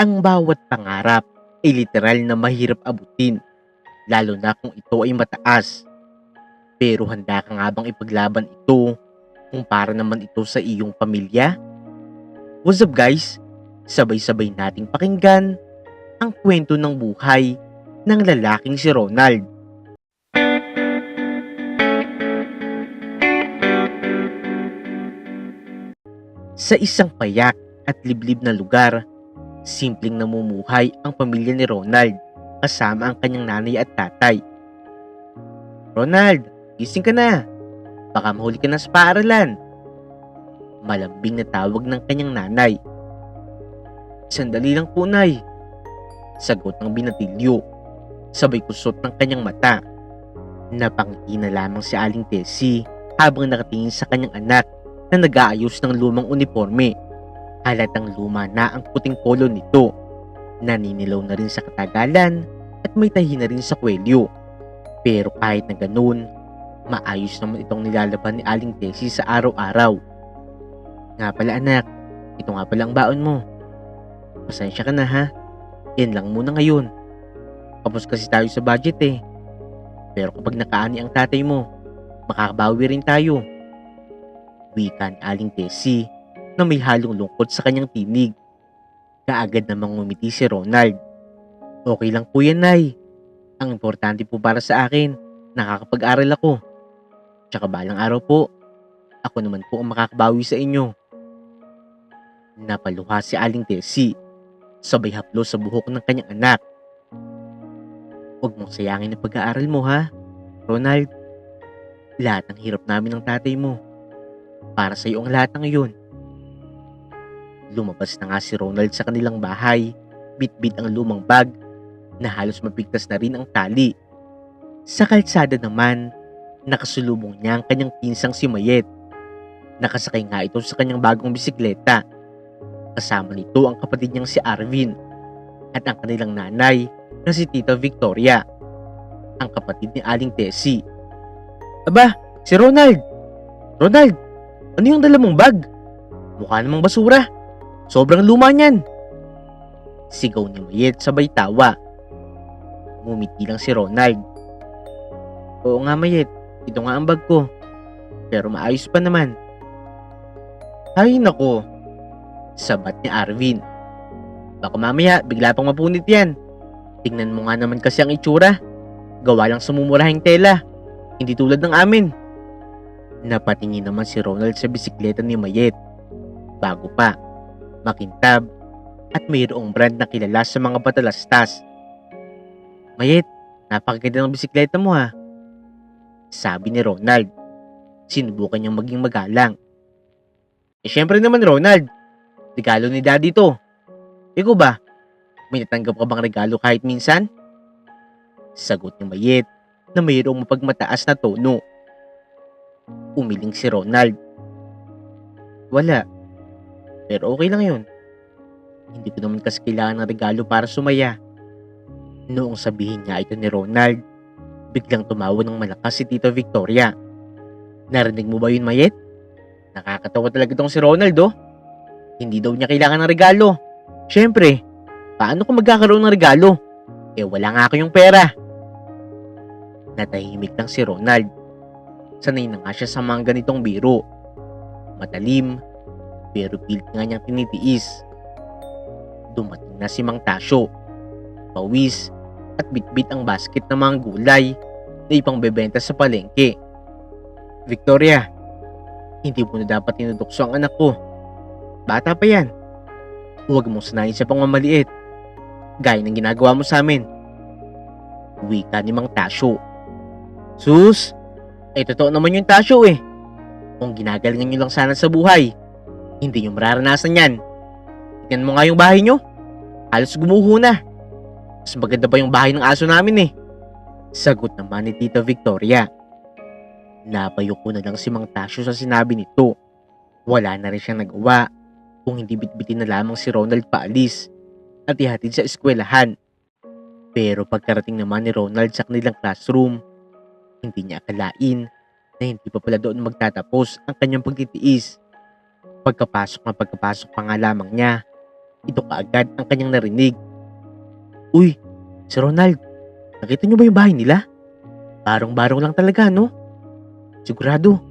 Ang bawat pangarap ay literal na mahirap abutin, lalo na kung ito ay mataas. Pero handa ka nga bang ipaglaban ito kung para naman ito sa iyong pamilya? What's up guys? Sabay-sabay nating pakinggan ang kwento ng buhay ng lalaking si Ronald. Sa isang payak at liblib na lugar, simpleng namumuhay ang pamilya ni Ronald kasama ang kanyang nanay at tatay. Ronald, gising ka na. Baka mahuli ka na sa paaralan. Malambing na tawag ng kanyang nanay. Sandali lang po, Nay. Sagot ng binatilyo. Sabay kusot ng kanyang mata. Napangiti na lamang si Aling Tessie habang nakatingin sa kanyang anak na nag-aayos ng lumang uniforme. Halatang luma na ang puting polo nito. Naninilaw na rin sa katagalan at may tahi na rin sa kwelyo. Pero kahit na ganun, maayos naman itong nilalaban ni Aling Tessie sa araw-araw. Nga pala anak, ito nga pala ang baon mo. Pasensya ka na ha, yan lang muna ngayon. Kapos kasi tayo sa budget eh. Pero kapag nakaani ang tatay mo, makakabawi rin tayo. Wika ni Aling Tessie na may halong lungkot sa kanyang tinig. Kaagad namang ngumiti si Ronald. Okay lang po yan, Nay. Ang importante po para sa akin, nakakapag-aral ako. Tsaka balang araw po, ako naman po ang makakabawi sa inyo. Napaluha si Aling Tessie, sabay haplo sa buhok ng kanyang anak. Huwag mong sayangin ang pag-aaral mo ha, Ronald. Lahat ng hirap namin ng tatay mo. Para sa iyo ang lahat ng iyon. Lumabas na nga si Ronald sa kanilang bahay, bit-bit ang lumang bag na halos mapigtas na rin ang tali. Sa kalsada naman, nakasulubong niya ang kanyang pinsang si Mayet. Nakasakay nga ito sa kanyang bagong bisikleta. Kasama nito ang kapatid niyang si Arvin at ang kanilang nanay na si Tita Victoria, ang kapatid ni Aling Tessie. Aba, si Ronald! Ronald, ano yung dala mong bag? Mukha namang basura. Sobrang luma niyan. Sigaw ni Mayet sabay tawa. Ngumiti lang si Ronald. Oo nga Mayet, ito nga ang bag ko. Pero maayos pa naman. Ay nako, sabat ni Arvin. Baka mamaya bigla pang mapunit yan. Tingnan mo nga naman kasi ang itsura. Gawa lang sa mumurahing tela. Hindi tulad ng amin. Napatingin naman si Ronald sa bisikleta ni Mayet. Bago pa, makintab, at mayroong brand na kilala sa mga batalastas. Mayet, napakaganda ng bisikleta mo ha. Sabi ni Ronald. Sinubukan niyang maging magalang. Syempre naman Ronald, regalo ni Daddy to. Ikaw ba? May natanggap ka bang regalo kahit minsan? Sagot ni Mayet na mayroong mapagmataas na tono. Umiling si Ronald. Wala. Pero okay lang yun. Hindi ko naman kasi kailangan ng regalo para sumaya. Noong sabihin niya ito ni Ronald, biglang tumawa ng malakas si Tita Victoria. Narinig mo ba yun Mayet? Nakakatawa talaga itong si Ronald oh. Hindi daw niya kailangan ng regalo. Syempre, paano kung magkakaroon ng regalo? Eh wala nga ako yung pera. Natahimik lang si Ronald. Sanay na nga siya sa mga ganitong biro. Matalim, pero pilit nga niyang tinitiis. Dumating na si Mang Tasyo. Pawis at bitbit ang basket ng mga gulay na ipangbebenta sa palengke. Victoria, hindi mo na dapat tinudukso ang anak ko. Bata pa yan. Huwag mong sanayin sa pangmamaliit. Gaya ng ginagawa mo sa amin. Wika ni Mang Tasyo. Sus, ay totoo naman yung Tasyo eh. Kung ginagalingan nyo lang sana sa buhay, hindi nyo mararanasan yan. Tignan mo nga yung bahay nyo. Halos gumuho na. Mas maganda pa yung bahay ng aso namin eh. Sagot naman ni Tita Victoria. Napayuko na lang si Mang Tasyo sa sinabi nito. Wala na rin siyang nagawa kung hindi bitbitin na lamang si Ronald paalis at ihatid sa eskwelahan. Pero pagkarating naman ni Ronald sa kanilang classroom, hindi niya akalain na hindi pa pala doon magtatapos ang kanyang pagtitiis. Pagkapasok pa nga lamang niya, Ito kaagad ang kanyang narinig. Uy, si Ronald, nakita niyo ba yung bahay nila? Barong-barong lang talaga, no? Sigurado,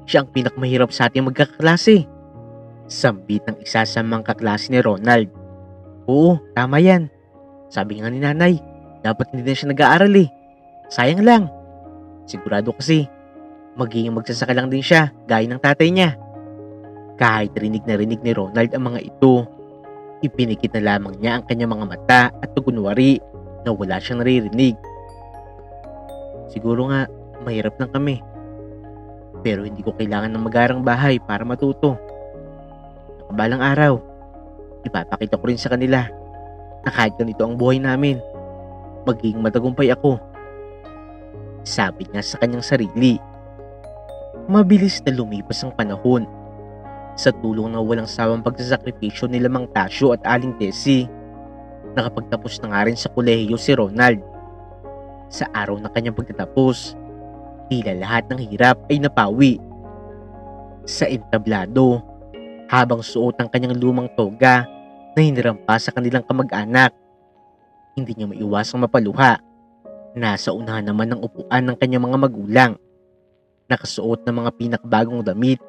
siya ang pinakamahirap sa ating magkaklase. Sambit ng isa sa mga kaklase ni Ronald. Oo, tama yan. Sabi nga ni nanay, dapat hindi na siya nag-aaral eh. Sayang lang. Sigurado kasi, magiging magsasaka lang din siya, gaya ng tatay niya. Kahit rinig na rinig ni Ronald ang mga ito, ipinikit na lamang niya ang kanyang mga mata at tugunwari na wala siyang naririnig. Siguro nga, mahirap lang kami. Pero hindi ko kailangan ng magarang bahay para matuto. Nakabalang araw, ipapakita ko rin sa kanila na kahit ganito ang buhay namin, magiging matagumpay ako. Sabi niya sa kanyang sarili. Mabilis na lumipas ang panahon. Sa tulong ng walang sawang pagsasakripisyo ni Mang Tasyo at Aling Tessie, nakapagtapos na nga rin sa kolehiyo si Ronald. Sa araw na kanyang pagtatapos, tila lahat ng hirap ay napawi. Sa entablado, habang suot ang kanyang lumang toga na hinirampa sa kanilang kamag-anak, hindi niya maiwasang mapaluha. Nasa unahan naman ng upuan ng kanyang mga magulang, nakasuot ng mga pinakabagong damit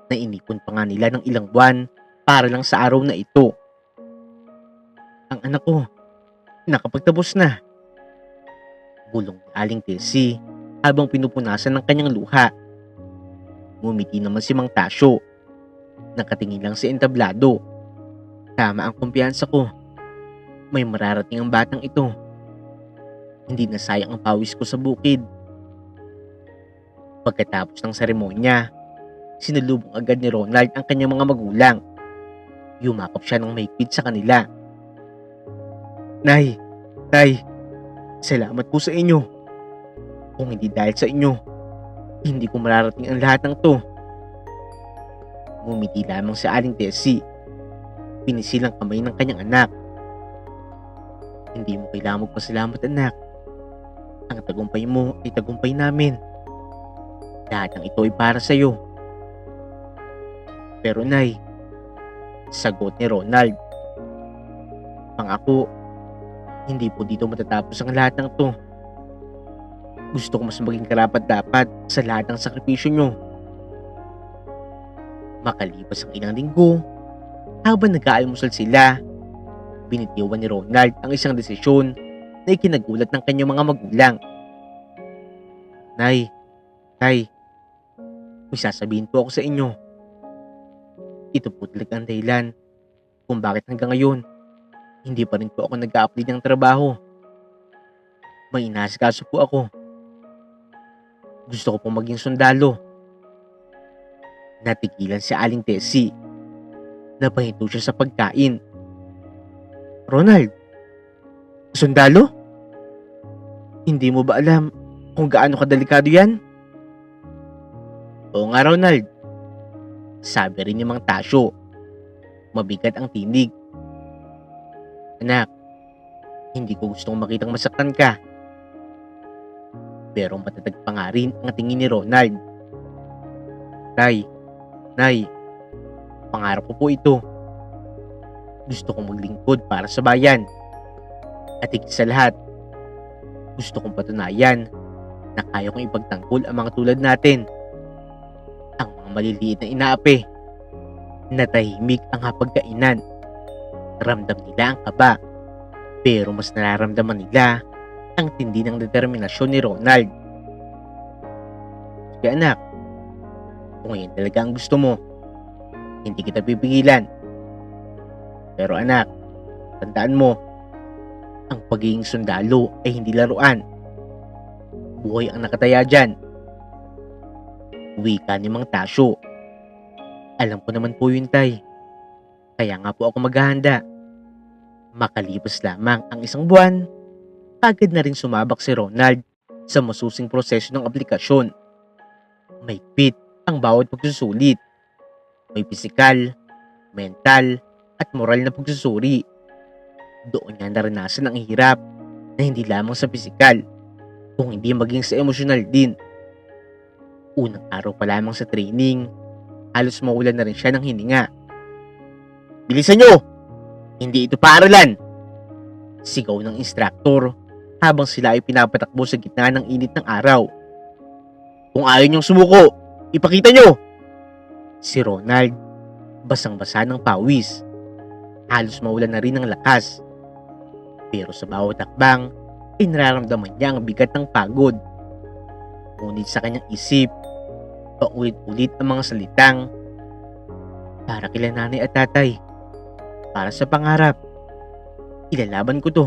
na inipon pa nga nila ng ilang buwan para lang sa araw na ito. Ang anak ko, nakapagtapos na. Bulong ni Aling Tessie habang pinupunasan ng kanyang luha. Ngumiti naman si Mang Tasyo. Nakatingin lang si entablado. Tama ang kumpiyansa ko. May mararating ang batang ito. Hindi na sayang ang pawis ko sa bukid. Pagkatapos ng seremonya, sinalubong agad ni Ronald ang kanyang mga magulang. Yumakap siya ng mahigpit sa kanila. Nay, Tay, salamat po sa inyo. Kung hindi dahil sa inyo, hindi ko mararating ang lahat ng to. Ngumiti lamang si Aling Tessie. Pinisilang kamay ng kanyang anak. Hindi mo kailangang magpasalamat, anak. Ang tagumpay mo ay tagumpay namin. Lahat ng ito ay para sa iyo. Pero Nay, sagot ni Ronald, pangako, hindi po dito matatapos ang lahat ng to. Gusto ko mas maging karapat-dapat sa lahat ng sakripisyo nyo. Makalipas ang ilang linggo, habang nag-aalmusal sila, binitiwan ni Ronald ang isang desisyon na ikinagulat ng kanyang mga magulang. Nay, Tay, may sasabihin po ako sa inyo. Ito po talaga ang dahilan kung bakit hanggang ngayon hindi pa rin po ako nag-a-apply ng trabaho. May inaasikaso po ako. Gusto ko pong maging sundalo. Natigilan si Aling Tessie. Napahinto siya sa pagkain. Ronald, sundalo? Hindi mo ba alam kung gaano kadelikado yan? Oo nga, Ronald. Sabi rin ni Mang Tasyo. Mabigat ang tinig. Anak, hindi ko gustong makitang masaktan ka. Pero matatag pa nga rin ang tingin ni Ronald. Tay, Nay, pangarap ko po ito. Gusto kong maglingkod para sa bayan. At higit sa lahat, gusto kong patunayan na kaya kong ipagtanggol ang mga tulad natin. Ang mga maliliit na inaapi. Natahimik ang hapagkainan. Ramdam nila ang kaba. Pero mas nararamdaman nila ang tindi ng determinasyon ni Ronald. Sige anak, kung yan talaga ang gusto mo, hindi kita pipigilan. Pero anak, tandaan mo, ang pagiging sundalo ay hindi laruan. Buhay ang nakataya dyan. Wika ni Mang Tasyo. Alam ko naman po yun, Tay. Kaya nga po ako maghahanda. Makalipas lamang ang isang buwan, agad na rin sumabak si Ronald sa masusing proseso ng aplikasyon. Mahigpit ang bawat pagsusulit. May pisikal, mental, at moral na pagsusuri. Doon niya naranasan ang hirap na hindi lamang sa pisikal, kung hindi maging sa emosyonal din. Unang araw pa lamang sa training, halos mawalan na rin siya ng hininga. Bilisan nyo! Hindi ito paaralan! Sigaw ng instruktor habang sila ay pinapatakbo sa gitna ng init ng araw. Kung ayaw niyong sumuko, ipakita niyo! Si Ronald, basang-basa ng pawis. Halos mawalan na rin ng lakas. Pero sa bawat takbang, ay nararamdaman niya ang bigat ng pagod. Ngunit sa kanyang isip, paulit-ulit ang mga salitang, para kila nanay at tatay, para sa pangarap, ilalaban ko to.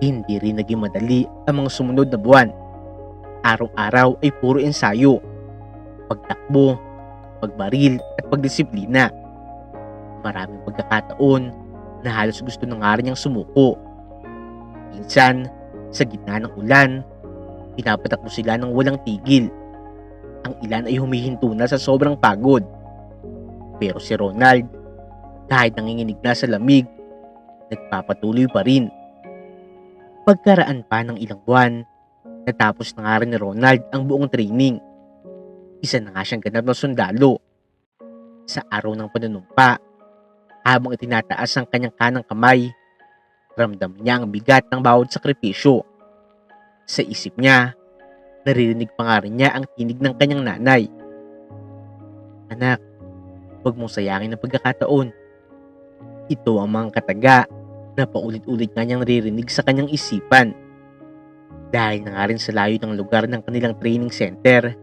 Hindi rin naging madali ang mga sumunod na buwan. Araw-araw ay puro ensayo, pagtakbo, pagbaril at pagdisiplina. Maraming pagkakataon na halos gusto na nga rin niyang sumuko. Minsan, sa gitna ng ulan, pinapatakbo sila ng walang tigil. Ang ilan ay humihinto na sa sobrang pagod. Pero si Ronald, kahit nanginginig na sa lamig, nagpapatuloy pa rin. Pagkaraan pa ng ilang buwan, natapos na nga rin ni Ronald ang buong training. Isa na nga siyang ganap na sundalo. Sa araw ng panunumpa, habang itinataas ang kanyang kanang kamay, ramdam niya ang bigat ng bawat sakripisyo. Sa isip niya, naririnig pa nga rin niya ang tinig ng kanyang nanay. Anak, huwag mong sayangin ang pagkakataon. Ito ang mga kataga na paulit-ulit nga niyang naririnig sa kanyang isipan. Dahil na nga rin sa layo ng lugar ng kanilang training center,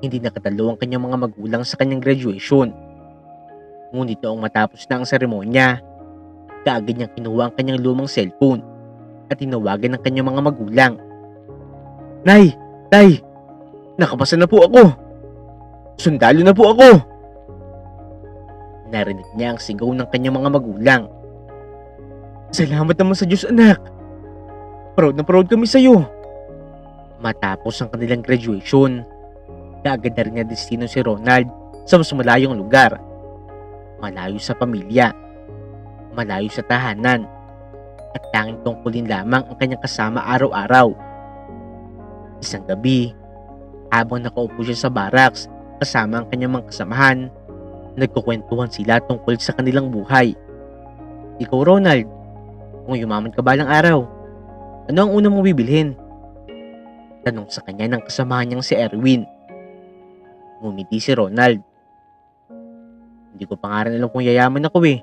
hindi nakatalo ang kanyang mga magulang sa kanyang graduation. Ngunit noong matapos na ang seremonya, kaagad niyang kinuha ang kanyang lumang cellphone at tinawagan ng kanyang mga magulang. Nay! Tay! Nakapasa na po ako! Sundalo na po ako! Narinig niya ang sigaw ng kanyang mga magulang. Salamat naman sa Diyos, anak! Proud na proud kami sa iyo! Matapos ang kanilang graduation, kaagad na rin na destino si Ronald sa mas malayong lugar. Malayo sa pamilya, malayo sa tahanan, at tanging tungkulin lamang ang kanyang kasama araw-araw. Isang gabi, habang nakaupo siya sa barracks kasama ang kanyang mga kasamahan, nagkukwentuhan sila tungkol sa kanilang buhay. Ikaw, Ronald, kung yumaman ka balang araw, ano ang unang mong bibilhin? Tanong sa kanya ng kasamahan niyang si Erwin. Ngumiti si Ronald. Hindi ko pa nga rin alam kung yayaman ako eh.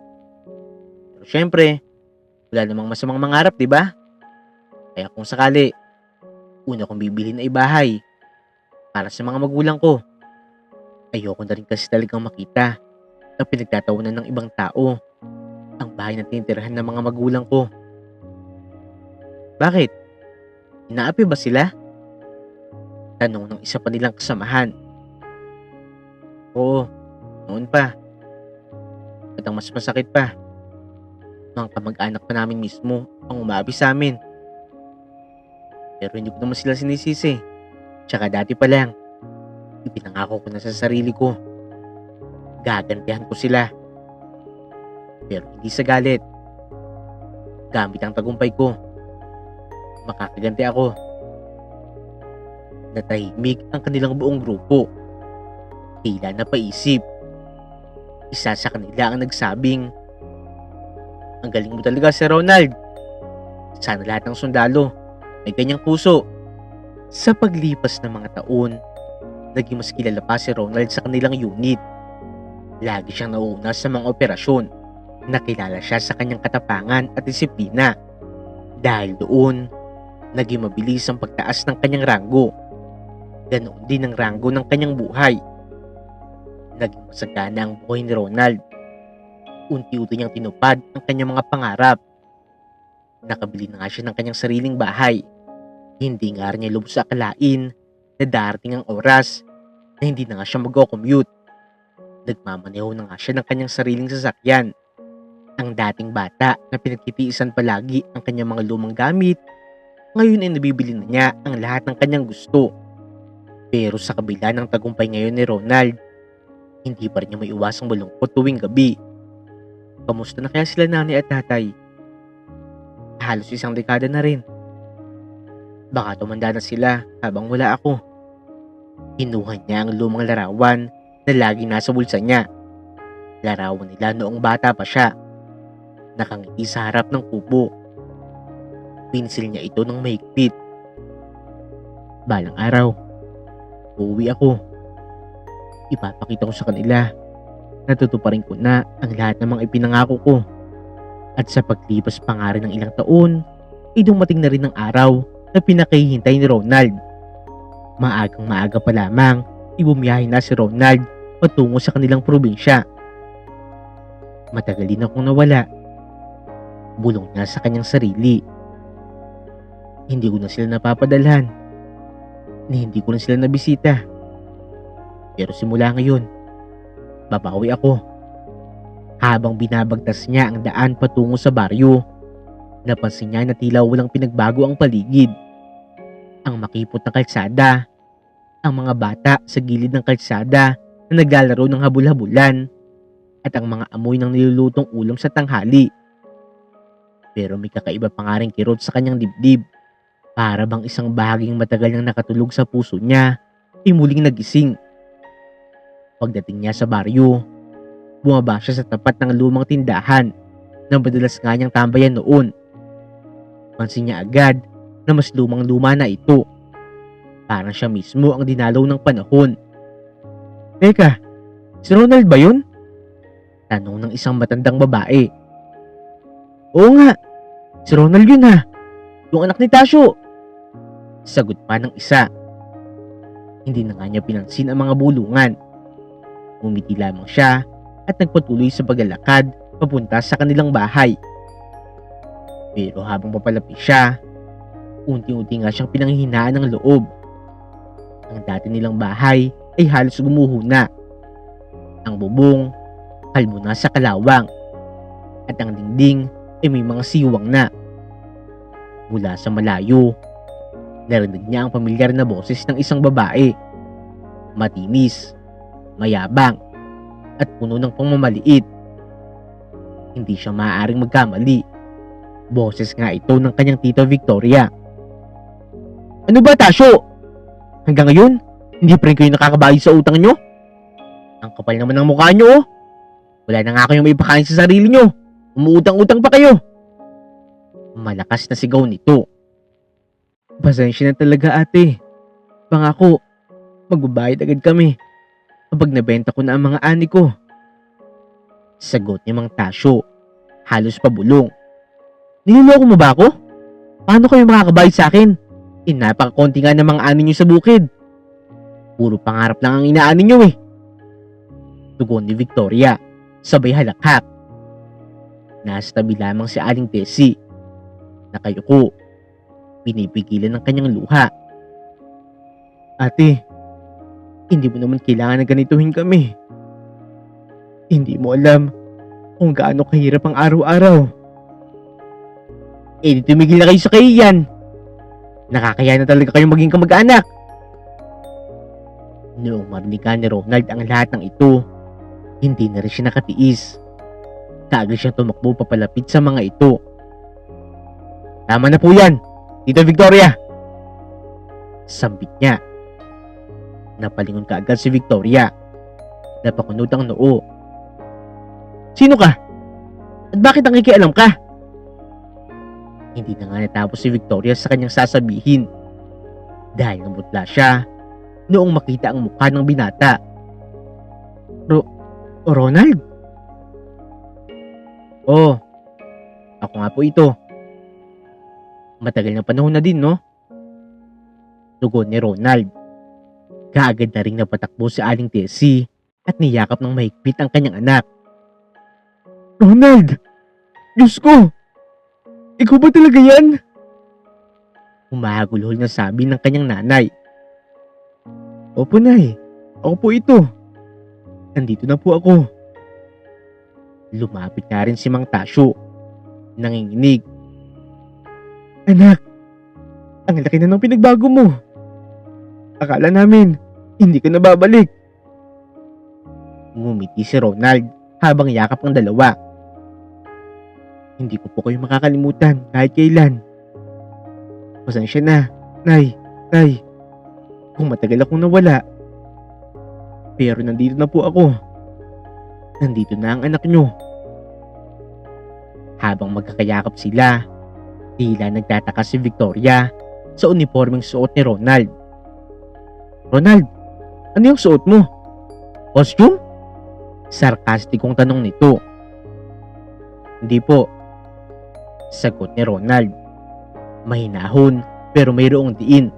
Pero syempre, wala namang masamang mangarap, di ba? Kaya kung sakali, una kong bibilhin ay bahay para sa mga magulang ko. Ayoko na rin kasi talagang makita ang pinagtatawanan ng ibang tao ang bahay na tinitirahan ng mga magulang ko. Bakit? Inaapi ba sila? Tanong ng isa pa nilang kasamahan. Oo, noon pa. At ang mas masakit pa, mga kamag-anak pa namin mismo ang umabi sa amin. Pero hindi ko naman sila sinisisi. Tsaka dati pa lang, ipinangako ko na sa sarili ko. Gagantihan ko sila. Pero hindi sa galit. Gamit ang tagumpay ko. Makakaganti ako. Natahimik ang kanilang buong grupo. Tila napaisip. Isa sa kanila ang nagsabing, ang galing mo talaga, Sir Ronald. Sana lahat ng sundalo may ganyang puso. Sa paglipas ng mga taon, naging mas kilala pa si Ronald sa kanilang unit. Lagi siyang nauuna sa mga operasyon. Nakilala siya sa kanyang katapangan at disiplina. Dahil doon, naging mabilis ang pagtaas ng kanyang ranggo. Ganoon din ang ranggo ng kanyang buhay. Naging masagana ang buhay ni Ronald. Unti-unti niyang tinupad ang kanyang mga pangarap. Nakabili na nga siya ng kanyang sariling bahay. Hindi nga rin niya lubos sa akalain na darating ang oras na hindi na nga siya mag-commute. Nagmamaneho na nga siya ng kanyang sariling sasakyan. Ang dating bata na pinagtitiisan palagi ang kanyang mga lumang gamit, ngayon ay nabibili na niya ang lahat ng kanyang gusto. Pero sa kabila ng tagumpay ngayon ni Ronald, hindi pa rin niya maiwasang malungkot tuwing gabi. Kamusta na kaya sila nanay at tatay? Halos isang dekada na rin. Baka tumanda na sila habang wala ako. Kinuha niya ang lumang larawan na laging nasa bulsa niya. Larawan nila noong bata pa siya. Nakangiti sa harap ng kubo. Pinsil niya ito ng mahigpit. Balang araw, uuwi ako. Ipapakita ko sa kanila na tutuparin ko na ang lahat ng mga ipinangako ko. At sa paglipas pa nga rin ng ilang taon, ay dumating na rin ang araw na pinakahihintay ni Ronald. Maagang maaga pa lamang, ibumiyahe na si Ronald patungo sa kanilang probinsya. Matagal din akong nawala. Bulong niya sa kanyang sarili. Hindi ko na sila napapadalhan. Hindi ko na sila nabisita. Pero simula ngayon, babawi ako. Habang binabagtas niya ang daan patungo sa baryo, napansin niya na tila walang pinagbago ang paligid. Ang makipot na kalsada, ang mga bata sa gilid ng kalsada na naglalaro ng habul-habulan, at ang mga amoy ng nilulutong ulam sa tanghali. Pero may kakaiba pa nga rin kirot sa kanyang dibdib. Para bang isang bahaging matagal nang nakatulog sa puso niya ay muling nagising. Pagdating niya sa baryo, bumaba siya sa tapat ng lumang tindahan na madalas nga niyang tambayan noon. Pansin niya agad na mas lumang-luma na ito. Parang siya mismo ang dinalaw ng panahon. Teka, si Ronald ba yun? Tanong ng isang matandang babae. Oo nga, si Ronald yun ha. Yung anak ni Tasyo. Sagot pa ng isa. Hindi na nga niya pinansin ang mga bulungan. Umiti lamang siya at nagpatuloy sa paglalakad papunta sa kanilang bahay. Pero habang papalapit siya, unti-unti nga siyang pinanghihinaan ng loob. Ang dati nilang bahay ay halos gumuho na. Ang bubong, kalbo na sa kalawang. At ang dingding ay may mga siwang na. Mula sa malayo, narinig niya ang pamilyar na boses ng isang babae. Matinis, mayabang, at puno ng pangmamaliit. Hindi siya maaaring magkamali. Boses nga ito ng kanyang tita Victoria. Ano ba, Tasyo? Hanggang ngayon, hindi pa rin kayo nakakabayad sa utang nyo? Ang kapal naman ng mukha nyo, oh. Wala na nga kayong may pakain sa sarili nyo. Umuutang-utang pa kayo. Malakas na sigaw nito. Pasensya na talaga, ate. Pangako, magbabayad agad kami kapag nabenta ko na ang mga ani ko. Sagot ni Mang Tasyo, halos pabulong. Niloloko mo ba ako? Paano kayo makakabayad sa akin? Napakakonti nga ng mga ani nyo sa bukid. Puro pangarap lang ang inaani nyo eh. Tugon ni Victoria, sabay halakhak. Nasa tabi lamang si Aling Tessie. Nakayuko, pinipigilan ng kanyang luha. Ate, hindi mo naman kailangan na ganituhin kami. Hindi mo alam kung gaano kahirap ang araw-araw. Di tumigil na kayo sa kahiyan. Nakakaya na talaga kayong maging kamag-anak. Noong marinig ni Ronald ang lahat ng ito, hindi na rin siya nakatiis. Kaagad siyang tumakbo papalapit sa mga ito. Tama na po yan, Tita Victoria. Sambit niya. Napalingon kaagad si Victoria. Napakunot ang noo. Sino ka? At bakit nakikialam ka? Hindi na nga natapos si Victoria sa kanyang sasabihin. Dahil namutla siya noong makita ang mukha ng binata. Ronald? Oh, ako nga po ito. Matagal na panahon na din, no? Tugon ni Ronald. Kaagad na ring napatakbo si Aling Tessie at niyakap ng mahigpit ang kanyang anak. Ronald! Diyos ko! Ikaw ba talaga yan? Humahagulhol na sabi ng kanyang nanay. Opo, Nay. Ako po ito. Nandito na po ako. Lumapit na rin si Mang Tasyo. Nanginginig. Anak, ang laki na ng pinagbago mo. Akala namin, hindi ka na babalik. Ngumiti si Ronald habang yakap ang dalawa. Hindi ko po kayo makakalimutan kahit kailan. Pasensya na, Nay, Tay. Kung matagal akong nawala. Pero nandito na po ako. Nandito na ang anak nyo. Habang magkakayakap sila, tila nagtataka si Victoria sa uniformeng suot ni Ronald. Ronald, ano yung suot mo? Costume? Sarkastikong tanong nito. Hindi po, sagot ni Ronald. Mahinahon pero mayroong diin.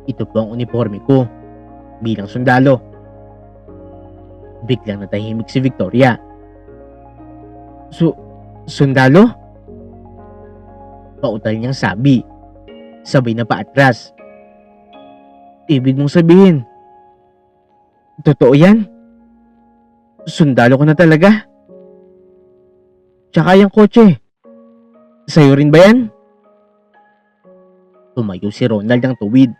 Ito po ang uniforme ko bilang sundalo. Biglang natahimik si Victoria. Sundalo? Pautal niyang sabi, sabay na paatras. Ibig mong sabihin, totoo yan? Sundalo ko na talaga? Tsaka yung kotse, sa'yo rin ba yan? Tumayo si Ronald ng tuwid.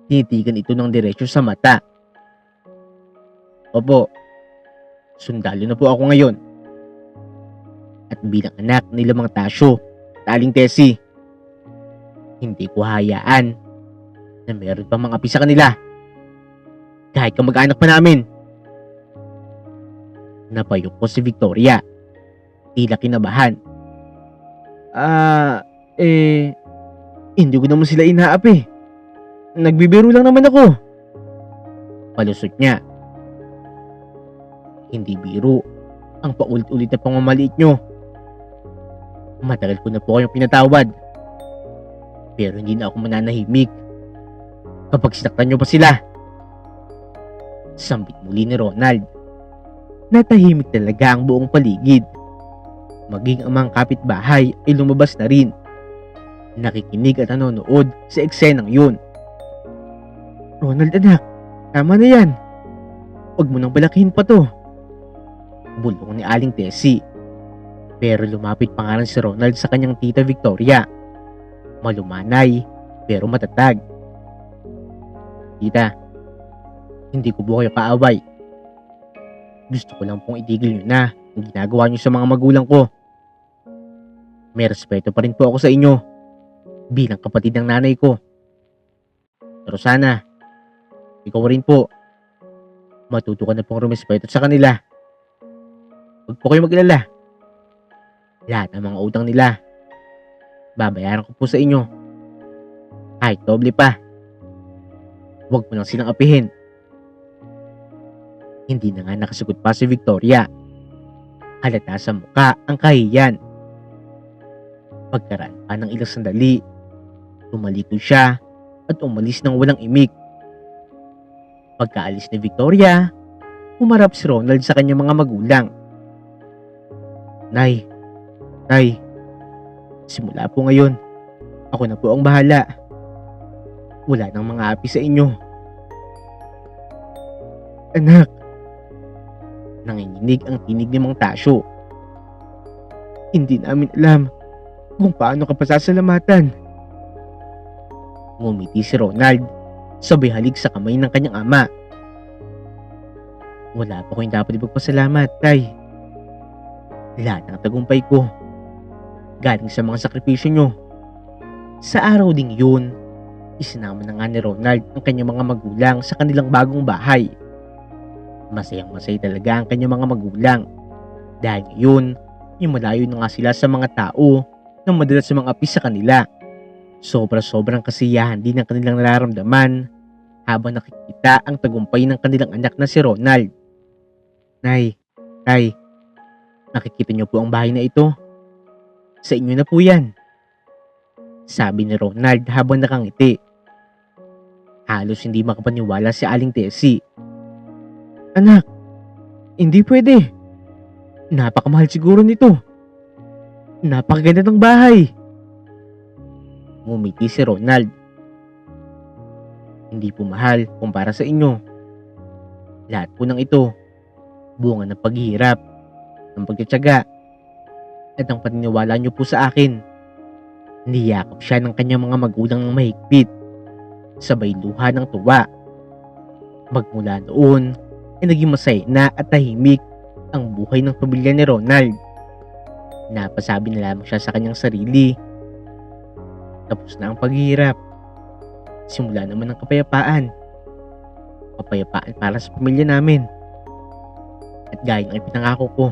Tinitigan ito ng diretsyo sa mata. Opo, sundalo na po ako ngayon. At bilang anak ni Lamang Tasyo at Aling Tessie, hindi ko hayaan na meron pang mga api sa kanila. Kahit kamag-anak pa namin. Napayok ko si Victoria. Tila kinabahan. Hindi ko naman sila inaapi. Nagbibiro lang naman ako. Palusot niya. Hindi biro ang paulit-ulit na pangmamaliit nyo. Matagal ko na po kayong pinatawad. Pero hindi na ako mananahimik kapag sinaktan nyo pa sila. Sambit muli ni Ronald. Natahimik talaga ang buong paligid. Maging ang mga kapitbahay ay lumabas na rin. Nakikinig at nanonood sa eksenang yun. Ronald anak, tama na yan. Huwag mo nang balakihin pa to. Bulong ni Aling Tessie. Pero lumapit pa nga rin si Ronald sa kanyang tita Victoria. Malumanay pero matatag. Tita, hindi ko po kayo kaaway. Gusto ko lang pong itigil nyo na ang ginagawa nyo sa mga magulang ko. May respeto pa rin po ako sa inyo bilang kapatid ng nanay ko. Pero sana, ikaw rin po, matuto ka na pong rumespeto sa kanila. Huwag po kayo mag-alala. Lahat ng mga utang nila, babayaran ko po sa inyo. Kahit doble pa. Huwag mo lang silang apihin. Hindi na nga nakasagot pa si Victoria. Halata sa muka ang kahiyan. Pagkaraan pa ng ilang sandali, tumalikod siya at umalis ng walang imik. Pagkaalis ni Victoria, humarap si Ronald sa kanyang mga magulang. Nay, simula po ngayon, ako na po ang bahala. Wala nang mga api sa inyo. Anak, nanginginig ang tinig ni Mang Tasyo. Hindi namin alam kung paano ka pasasalamatan. Ngumiti si Ronald, sabay halik sa kamay ng kanyang ama. Wala pa kayong dapat ipagpasalamat, tay. Lahat ng tagumpay ko galing sa mga sakripisyo nyo. Sa araw ding yun, isinama na nga ni Ronald ang kanyang mga magulang sa kanilang bagong bahay. Masayang masaya talaga ang kanyang mga magulang dahil ngayon, yung malayo na nga sila sa mga tao na madalas sa mga api sa kanila. Sobrang kasiyahan din ang kanilang nararamdaman habang nakikita ang tagumpay ng kanilang anak na si Ronald. Nay, tay, nakikita niyo po ang bahay na ito? Sa inyo na po yan. Sabi ni Ronald habang nakangiti. Halos hindi makapaniwala si Aling Tessie. Anak, hindi pwede. Napakamahal siguro nito. Napakaganda ng bahay. Ngumiti si Ronald. Hindi po mahal kumpara sa inyo. Lahat po ng ito, bunga ng paghihirap, ng pagtitiyaga, at ang paniniwala niyo po sa akin. Niyakap siya ng kanyang mga magulang ng mahigpit, sabay luha ng tuwa. Magmula noon, ay naging masaya na at tahimik ang buhay ng pamilya ni Ronald. Napasabi na lamang siya sa kanyang sarili. Tapos na ang paghihirap. Simula naman ang kapayapaan. Kapayapaan para sa pamilya namin. At gaya ng ipinangako ko,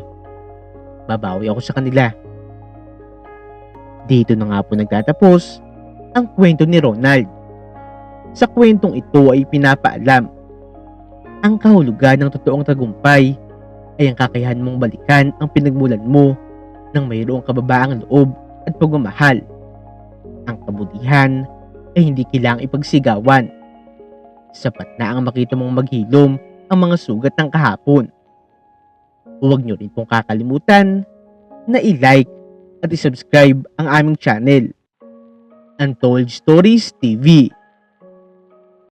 babawi ako sa kanila. Dito na nga po nagtatapos ang kwento ni Ronald. Sa kwentong ito ay pinapaalam ang kahulugan ng totoong tagumpay ay ang kakayahan mong balikan ang pinagmulan mo ng mayroong kababaang loob at pagmamahal. Ang kabutihan ay hindi kailangang ipagsigawan. Sapat na ang makita mong maghilom ang mga sugat ng kahapon. Huwag niyo rin pong kakalimutan na i-like at i-subscribe ang aming channel, Untold Stories TV.